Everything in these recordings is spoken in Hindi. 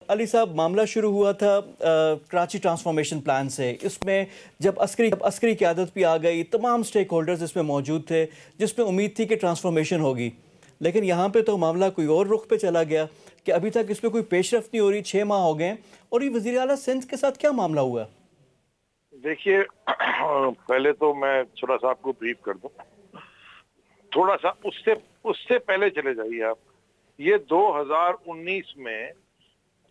अली साहब, मामला शुरू हुआ था कराची ट्रांसफॉर्मेशन प्लान से। इसमें जब अस्करी क़यादत भी आ गई, तमाम स्टेक होल्डर्स इसमें मौजूद थे, जिसमें उम्मीद थी कि ट्रांसफॉर्मेशन होगी। लेकिन यहाँ पे तो मामला कोई और रुख पे चला गया कि अभी तक इसमें कोई पेशरफ नहीं हो रही। 6 माह हो गए। और ये वज़ीर आला सिंध के साथ क्या मामला हुआ? देखिए, पहले तो मैं थोड़ा सा आपको ब्रीफ कर दूं, थोड़ा सा उससे पहले चले जाइए आप। ये 2019 में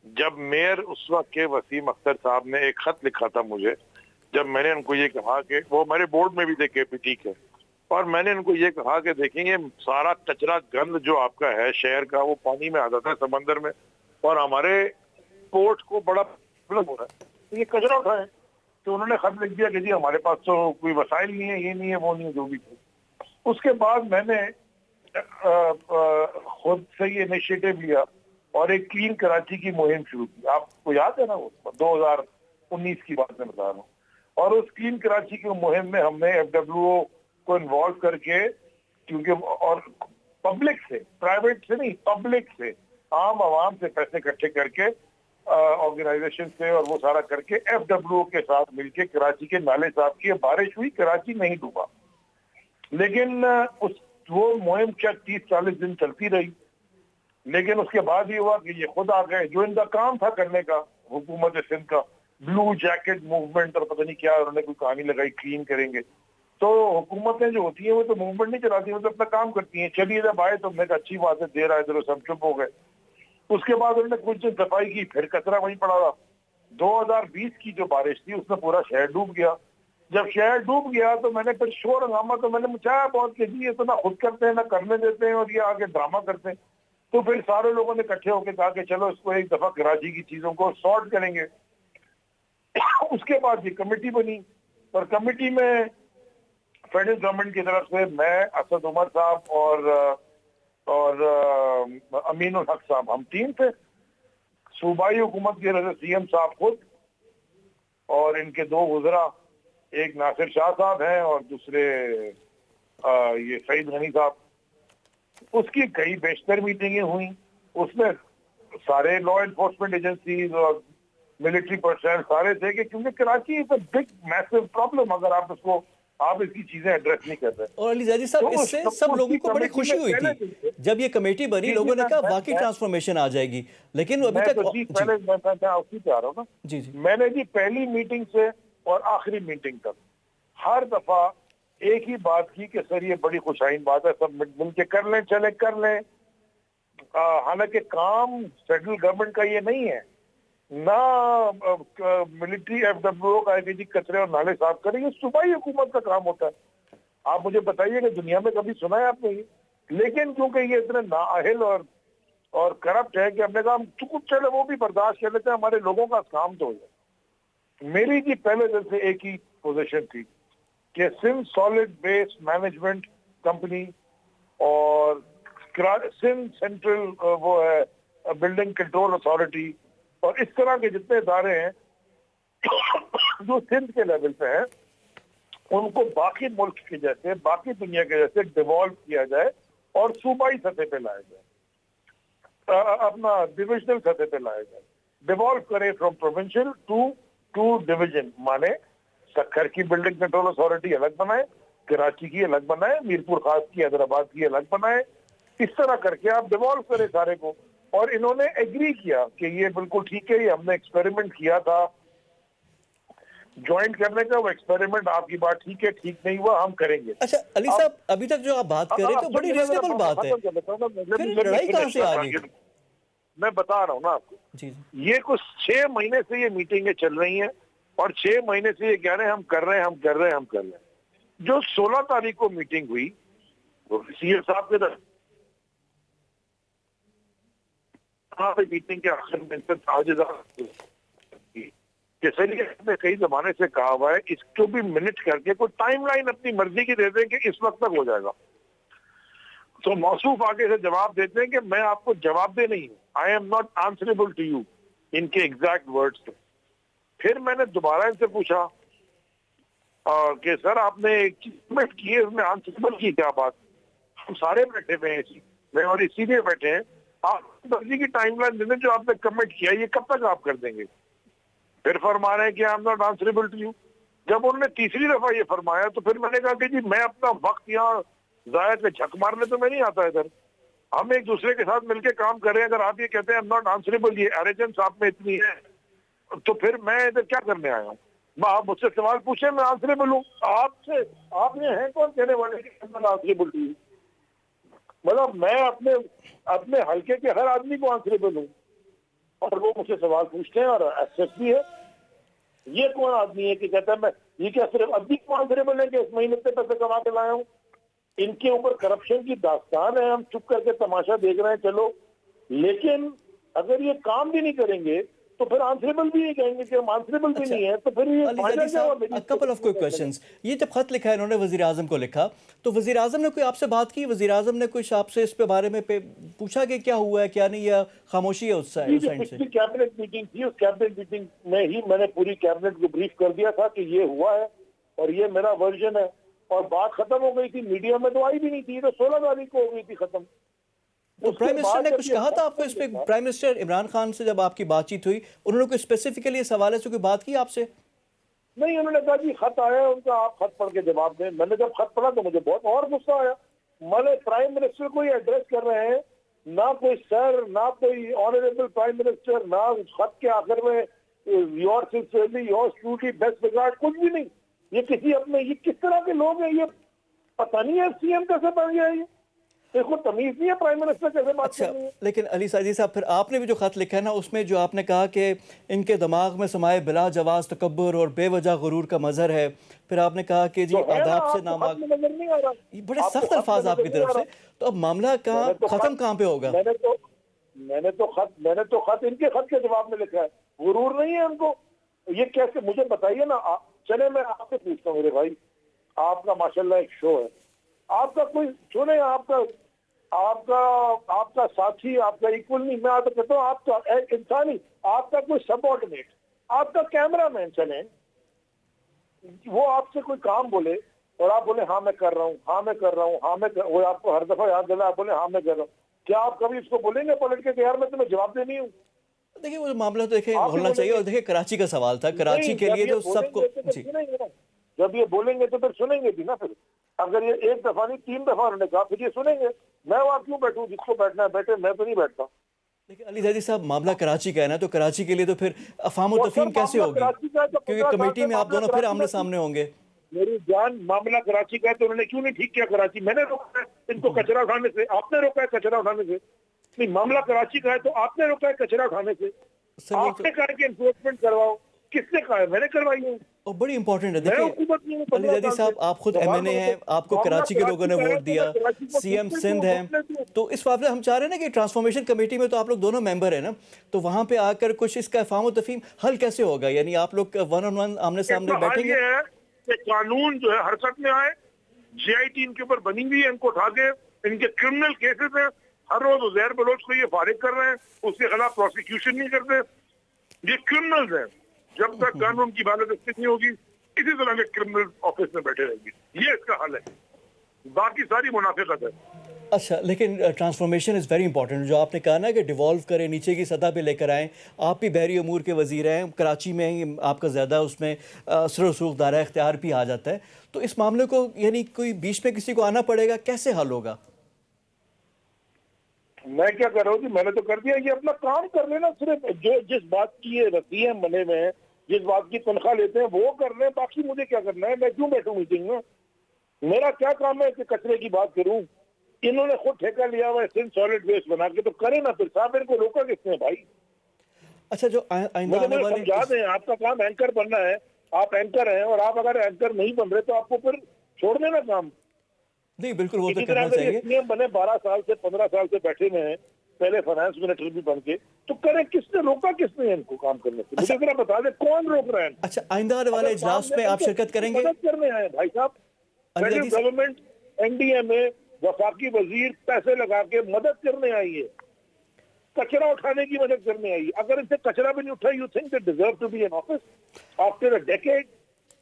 जब मेयर उस वक्त के वसीम अख्तर साहब ने एक खत लिखा था मुझे, जब मैंने उनको ये कहा कि वो हमारे बोर्ड में भी थे KPT के, और मैंने उनको ये कहा कि देखेंगे सारा कचरा गंद जो आपका है शहर का, वो पानी में आ जाता है समंदर में, और हमारे पोर्ट को बड़ा प्रॉब्लम हो रहा है, तो ये कचरा उठाए। तो उन्होंने खत लिख दिया कि जी हमारे पास तो कोई वसाइल नहीं है, ये नहीं है, वो नहीं है, जो भी थे। उसके बाद मैंने खुद से ये इनिशिएटिव लिया और एक क्लीन कराची की मुहिम शुरू की। आपको याद है ना, वो 2019 की बात मैं बता रहा हूँ। और उस क्लीन कराची की मुहिम में हमने FWO को इन्वॉल्व करके, क्योंकि और पब्लिक से, प्राइवेट से नहीं, पब्लिक से, आम आवाम से पैसे इकट्ठे करके, ऑर्गेनाइजेशन से, और वो सारा करके FWO के साथ मिलके कराची के नाले साफ किए। बारिश हुई, कराची नहीं डूबा। लेकिन वो मुहिम क्या 30-40 दिन चलती रही। लेकिन उसके बाद ये हुआ कि ये खुद आ गए, जो इनका काम था करने का, हुकूमत सिंध का, ब्लू जैकेट मूवमेंट और पता नहीं क्या, उन्होंने कोई कहानी लगाई क्लीन करेंगे। तो हुकूमतें जो होती हैं वो तो मूवमेंट नहीं चलाती, वो तो अपना काम करती हैं। चलिए जब आए तो हमने कहा अच्छी बात है, देर आए तो सब चुप हो गए। उसके बाद उन्होंने कुछ दिन सफाई की, फिर कचरा वहीं पड़ा रहा। 2020 की जो बारिश थी उसमें पूरा शहर डूब गया। जब शहर डूब गया तो मैंने फिर शोर हंगामा तो मैंने मचाया बहुत कि जी ये तो ना खुद करते हैं ना करने देते हैं, और ये आगे ड्रामा करते हैं। तो फिर सारे लोगों ने इकट्ठे होकर कहा कि चलो इसको एक दफा कराची की चीजों को सॉर्ट करेंगे। उसके बाद ये कमेटी बनी, और कमेटी में फेडरल गवर्नमेंट की तरफ से मैं, असद उमर साहब और अमीनुल हक साहब, हम 3 थे। सूबाई हुकूमत की तरफ से CM साहब खुद, और इनके 2 वज़रा, एक नासिर शाह साहब हैं और दूसरे ये सईद गनी साहब। उसकी कई बेशतर मीटिंगें हुई। उसमें सारे लॉ एनफोर्समेंट एजेंसीज और मिलिट्री पर्सनल सारे थे, कि क्योंकि Karachi is a big massive problem अगर आप इसकी चीजें एड्रेस नहीं कर रहे। और अली ज़ैदी साहब, तो इससे सब लोगों को बड़ी खुशी हुई थी जब ये कमेटी बनी। लोगों ने कहा वाकई ट्रांसफॉर्मेशन आ जाएगी, लेकिन अभी तक तो जी पहले मैं उसी पे आ रहा हूँ ना। जी जी, मैंने जी पहली मीटिंग से और आखिरी मीटिंग तक हर दफा एक ही बात की कि सर ये बड़ी खुशाइन बात है, सब मिल के कर लें, चले कर लें। हालांकि काम फेडरल गवर्नमेंट का ये नहीं है, ना मिलिट्री FWO का है कि जी कचरे और नाले साफ करें, ये सूबाई हुकूमत का काम होता है। आप मुझे बताइए कि दुनिया में कभी सुना है आपने ये? लेकिन क्योंकि ये इतने नाअहल और करप्ट है कि हमने कहा हम कुछ चले वो भी बर्दाश्त कर लेते हैं, हमारे लोगों का काम तो हो जाए। मेरी जी पहले दिन से एक ही पोजीशन थी कि Sindh solid waste management company और सिंध सेंट्रल वो है बिल्डिंग कंट्रोल अथॉरिटी और इस तरह के जितने इदारे हैं जो सिंध के लेवल पे हैं, उनको बाकी मुल्क के जैसे, बाकी दुनिया के जैसे डिवॉल्व किया जाए और सूबाई सतह पे लाया जाए, अपना डिविजनल सतह पे लाया जाए। डिवॉल्व करें फ्रॉम प्रोविंशियल टू डिवीजन, माने सक्खर की बिल्डिंग कंट्रोल अथॉरिटी अलग बनाए, कराची की अलग बनाए, मीरपुर खास की, हैदराबाद की अलग बनाए। इस तरह करके आप डिवॉल्व करें सारे को। और इन्होंने एग्री किया कि ये बिल्कुल ठीक है, ये हमने एक्सपेरिमेंट किया था ज्वाइंट करने का, वो एक्सपेरिमेंट आपकी बात ठीक है, ठीक नहीं हुआ, हम करेंगे। अच्छा अली साहब, अभी तक जो आप बात कर रहे हैं तो बड़ी रीजनेबल बात है, फिर लड़ाई कहाँ से आ गई? मैं बता रहा हूँ ना आपको जी, ये कुछ 6 महीने से ये मीटिंगें चल रही हैं और 6 महीने से ये कह रहे हैं हम कर रहे हैं, हम कर रहे हैं, हम कर रहे हैं। जो 16 तारीख को मीटिंग हुई वो CM साहब के तरफ मीटिंग के आखिर में कि सर ये कई जमाने से कहा हुआ है, इसको भी मिनट करके कोई टाइमलाइन अपनी मर्जी की दे दें कि इस वक्त तक हो जाएगा। तो मौसूफ आगे से जवाब देते हैं कि मैं आपको जवाब दे नहीं हूं, I am not answerable to you, इनके एग्जैक्ट वर्ड्स थे। फिर मैंने दोबारा इनसे पूछा कि सर आपने एक चीज की है, उसमें आंसरेबल की क्या बात? हम सारे बैठे हुए हैं, मैं और इसीलिए बैठे हैं आप मर्जी की टाइमलाइन देने, जो आपने कमिट किया ये कब तक आप कर देंगे? फिर फरमा रहे हैं कि I am not answerable to you. जब उन्होंने तीसरी दफा ये फरमाया तो फिर मैंने कहा कि जी मैं अपना वक्त यहाँ जाया के झक मारने तो मैं नहीं आता इधर। हम एक दूसरे के साथ मिलकर काम कर रहे हैं। अगर आप ये कहते हैं आई एम नॉट आंसरेबल, ये एरोगेंस आप में इतनी है, तो फिर मैं इधर क्या करने आया हूँ? आप मुझसे सवाल पूछे, मैं आंसरेबल हूँ। आपसे आप ये हैं कौन कहने वाले कि I am not answerable to you? मतलब मैं अपने अपने हल्के के हर आदमी को आंसरेबल हूँ और वो मुझसे सवाल पूछते हैं और एक्सेस भी है। ये कौन आदमी है कि कहता है मैं ये क्या सिर्फ अभी को आंसरेबल है कि इस महीने से पैसे कमा के लाया हूँ? इनके ऊपर करप्शन की दास्तान है, हम चुप करके तमाशा देख रहे हैं चलो, लेकिन अगर ये काम भी नहीं करेंगे तो फिर आंसरेबल भी नहीं कहेंगे कि हम आंसरेबल भी नहीं है, तो फिर ये फायदा क्या हुआ? Couple of quick questions. ये जब खत लिखा है इन्होंने वजीर आजम को लिखा, तो वजीर आजम ने कोई आपसे बात की? वजीर आजम ने कुछ आपसे इस पे बारे में पूछा कि क्या हुआ है क्या नहीं, या खामोशी है उस साइड से? कैबिनेट मीटिंग थी, उस कैबिनेट मीटिंग में ही मैंने पूरी कैबिनेट को ब्रीफ कर दिया था कि ये हुआ है और ये मेरा वर्जन है, और बात खत्म हो गई थी। मीडिया में तो आई भी नहीं थी, तो 16 तारीख को हो गई थी खत्म। तो प्राइम मिनिस्टर ने कुछ कहा था आपको इस पे? प्राइम मिनिस्टर इमरान खान से जब आपकी बातचीत हुई, उन्होंने कोई स्पेसिफिकली इस हवाले से कोई बात की आपसे? नहीं, उन्होंने कहा जी खत आया है उनका, आप खत पढ़ के जवाब दें। मैंने जब खत पढ़ा तो मुझे बहुत और गुस्सा आया। मैंने प्राइम मिनिस्टर को ही एड्रेस कर रहे हैं, ना कोई सर, ना कोई ऑनरेबल प्राइम मिनिस्टर, ना खत के आखिर में your sincerely, your truly, best regard, कुछ भी नहीं। ये किसी अपने, ये किस तरह के लोग हैं? ये पता नहीं है सीएम कैसे बन गया ये। देखो तमीज नहीं है प्राइम मिनिस्टर कैसे बात कर रही है। लेकिन अली साजी साहब, फिर आपने भी जो खत लिखा है ना, उसमें जो आपने कहा कि इनके दिमाग में समाये बिला जवाज तकब्बुर और बेवजह गुरूर का मजहर है, फिर आपने कहा कि जी आदाब से नामाग, नजर नहीं आ रहा। ये बड़े सख्त अल्फाज आपकी तरफ से। तो अब मामला कहाँ खत्म कहाँ पे होगा? मैंने तो खत इनके खत के जवाब में लिखा है, गुरूर नहीं है उनको। ये कैसे, मुझे बताइए ना। चले मैं आपसे पूछता हूँ मेरे भाई, आपका माशाल्लाह एक शो है, आपका कोई सुने, आपका साथी, आपका इक्वल नहीं, मैं आपको कहता हूँ आपका इंसान ही, आपका कोई सबऑर्डिनेट, आपका कैमरामैन चले, वो आपसे कोई काम बोले और आप बोले हाँ मैं कर रहा हूँ, हाँ मैं कर रहा हूँ, हाँ मैं वो आपको हर दफा याद दिला, आप बोले हाँ मैं कर रहा हूँ। क्या आप कभी इसको बोलेंगे पलट के कि यार मैं तुम्हें जवाब देनी हूँ? देखिए वो मामला तो देखिए होना चाहिए। और देखिए कराची का सवाल था, कराची के लिए तो सबको जी, जब ये बोलेंगे तो फिर सुनेंगे भी ना। फिर अगर ये एक दफा नहीं 3 दफा उन्होंने कहा, फिर ये सुनेंगे। मैं वहां क्यों बैठूं? जिसको बैठना है बैठे, मैं तो नहीं बैठता। लेकिन अली ज़ैदी साहब, मामला कराची का है ना, तो कराची के लिए तो फिर अफवाह व तफहीम कैसे होगी? क्योंकि कमेटी में आप दोनों फिर आमने सामने होंगे। मेरी जान, मामला कराची का है तो उन्होंने क्यों नहीं ठीक किया कराची? मैंने रोका है इनको कचरा उठाने से, आपने रोका है कचरा उठाने से। नहीं, मामला कराची का है तो आपने रोका है कचरा उठाने से। आपने कहा कि एनफोर्समेंट करवाओ, किसने कहा है? मैंने करवाई है। और बड़ी इंपॉर्टेंट है। देखिए अली ज़ैदी साहब, आप खुद एमएनए हैं, आपको कराची के लोगों ने वोट दिया, सीएम सिंध हैं, तो इस मामले हम चाह रहे हैं ना कि ट्रांसफॉर्मेशन कमेटी में तो आप लोग दोनों मेंबर हैं ना, तो वहां पे आकर कुछ इसका अफवाह व तफहीम हल कैसे होगा? यानी आप लोग 1-on-1 आमने सामने बैठेंगे? कि कानून जो है हरकत में आए, जीआईटी इनके ऊपर बनी हुई है, इनको उठा के, इनके क्रिमिनल केसेस हैं, हर रोज उजैर बलोच को ये फारिग कर रहे हैं, उसके खिलाफ प्रोसिक्यूशन नहीं करते। ये क्रिमिनल्स हैं। जब तक कानून की हालत अच्छी नहीं होगी, इसी तरह के क्रिमिनल ऑफिस में बैठे रहेंगे। ये इसका हल है, बाकी सारी मुनाफिकत है। अच्छा, लेकिन ट्रांसफॉर्मेशन इज़ वेरी इंपॉर्टेंट। जो आपने कहा ना कि डिवॉल्व करें, नीचे की सतह पे लेकर आएँ। आप भी बहरी अमूर के वज़ीर हैं, कराची में ही आपका ज़्यादा उसमें असर रसूख दायरा इख्तियार भी आ जाता है, तो इस मामले को यानी कोई बीच में किसी को आना पड़ेगा, कैसे हल होगा? मैं क्या कर रहा हूँ कि मैंने तो कर दिया, ये अपना काम कर लेना। सिर्फ जो जिस बात की ये रखी है मने में, जिस बात की तनख्वाह लेते हैं वो कर रहे हैं, बाकी मुझे क्या करना है? मैं क्यों बैठूं मीटिंग में? मेरा क्या काम है कि कचरे की बात करूं? इन्होंने खुद ठेका लिया हुआ है सिंध सॉलिड वेस्ट बना के, तो करे ना। फिर साहब इनको रोका किसने भाई? अच्छा, जो आइंदा आने वाले समझा दें, आपका काम एंकर बनना है, आप एंकर हैं, और आप अगर एंकर नहीं बन रहे तो आपको फिर छोड़ देना काम। नहीं, बिल्कुल वो तो करना चाहिए। सीएम बने 12 साल से 15 साल से बैठे हुए हैं, पहले फाइनेंस मिनिस्टर भी बन के, तो करें। किसने रोका, किसने इनको काम करने से? मुझे जरा बता दे कौन रोक रहे हैं? अच्छा, आइंदा आने वाले इजलास में आप शिरकत करेंगे? मदद करने आए भाई साहब। फेडरल गवर्नमेंट एनडीए में वफाकी वजीर पैसे लगा के मदद करने आई है, कचरा उठाने की मदद करने आई है। अगर इनसे कचरा भी नहीं उठा, you think they deserve to be in office after a decade?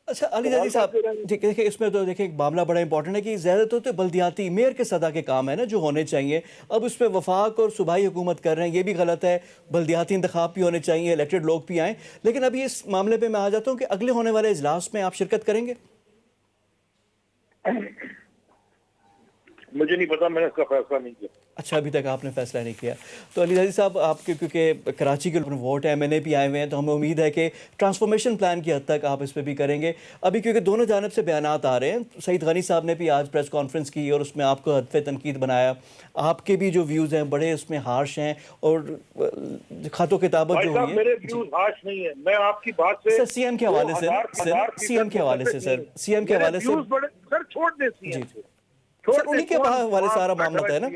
अच्छा अली जाजी साहब, देखिए इसमें तो देखिए एक मामला बड़ा इंपॉर्टेंट है कि ज़्यादातर तो बल्दियाती मेयर के सदा के काम है ना जो होने चाहिए। अब उसमें वफाक और सूबाई हुकूमत कर रहे हैं, ये भी गलत है। बल्दियाती इंतखाब भी होने चाहिए, इलेक्टेड लोग भी आएँ। लेकिन अभी इस मामले पे मैं आ जाता हूँ कि अगले होने वाले इजलास में आप शिरकत करेंगे? मुझे नहीं पता, मैंने इसका फैसला नहीं किया। अच्छा, अभी तक आपने फैसला नहीं किया। तो अली जाजी साहब, आपके क्योंकि कराची के वोट है, एमएनए भी आए हुए हैं, तो हमें उम्मीद है कि ट्रांसफॉर्मेशन प्लान की हद तक आप इस पर भी करेंगे। अभी क्योंकि दोनों जानब से बयानात आ रहे हैं, सईद गनी साहब ने भी आज प्रेस कॉन्फ्रेंस की और उसमें आपको हदफ तनकीद बनाया। आपके भी जो व्यूज़ हैं बड़े उसमें हार्श हैं और खातो किताबत जो हुई है। मेरे व्यूज हार्श नहीं है, मैं आपकी बात से सर सीएम के हवाले से, सीएम के हवाले से सर, सीएम के हवाले से सर छोड़ दे सीएम से, सर उन्हीं के हवाले सारा मामला है ना।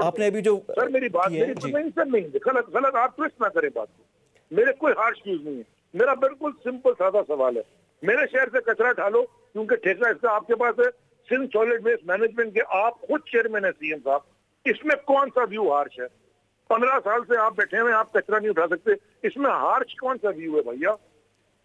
आपने अभी जो सर मेरी बात नहीं सर, नहीं गलत गलत आप ट्विस्ट ना करें बात को। मेरे कोई हार्श व्यूज नहीं है, मेरा बिल्कुल सिंपल सादा सवाल है। मेरे शहर से कचरा ढालो क्योंकि ठेका इसका आपके पास है, सिंध सॉलिड वेस्ट मैनेजमेंट के आप खुद चेयरमैन है सीएम साहब, इसमें कौन सा व्यू हार्श है? 15 साल से आप बैठे हुए, आप कचरा नहीं उठा सकते, इसमें हार्श कौन सा व्यू है भैया?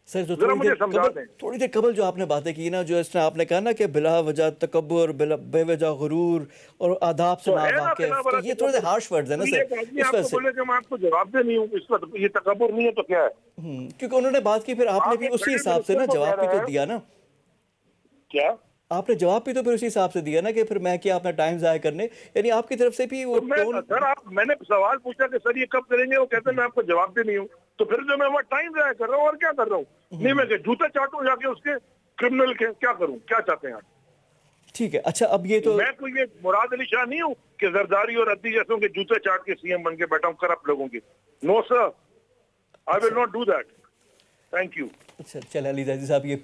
सर जो थोड़ी देर कबल जो आपने बातें की ना, जो इसने आपने कहा ना कि बिला वजह तकब्बुर, बेवजह गुरूर और आदाब से नावाकिफ, तो ये थोड़े से हार्श वर्ड्स है ना सर। इस वजह से मैं आपको जवाब दे नहीं हूँ, इस पर ये तकब्बुर नहीं है तो क्या है? क्योंकि उन्होंने बात की, फिर आपने भी उसी हिसाब से ना जवाब भी तो दिया ना। क्या आपने जवाब भी तो फिर उसी हिसाब से दिया ना कि फिर मैं क्या अपना टाइम जाया करने, यानी आपकी तरफ से भी वो सर मैंने सवाल पूछा कि सर ये कब करेंगे, वो कहते हैं मैं आपको जवाब दे नहीं हूँ, तो फिर जो मैं वहाँ टाइम जाया कर रहा हूँ और क्या कर रहा हूँ? नहीं मैं जूते चाटूं जाके उसके क्रिमिनल के, क्या करूँ, क्या चाहते हैं आप? ठीक है, अच्छा अब ये तो मैं कोई ये मुराद अली शाह नहीं हूँ कि जरदारी और अद्दी जैसों के जूते चाट के सीएम बन के बैठा हूँ करप्ट लोगों के। No sir, I will not do that, thank you. अच्छा चले अली जाजी साहब, ये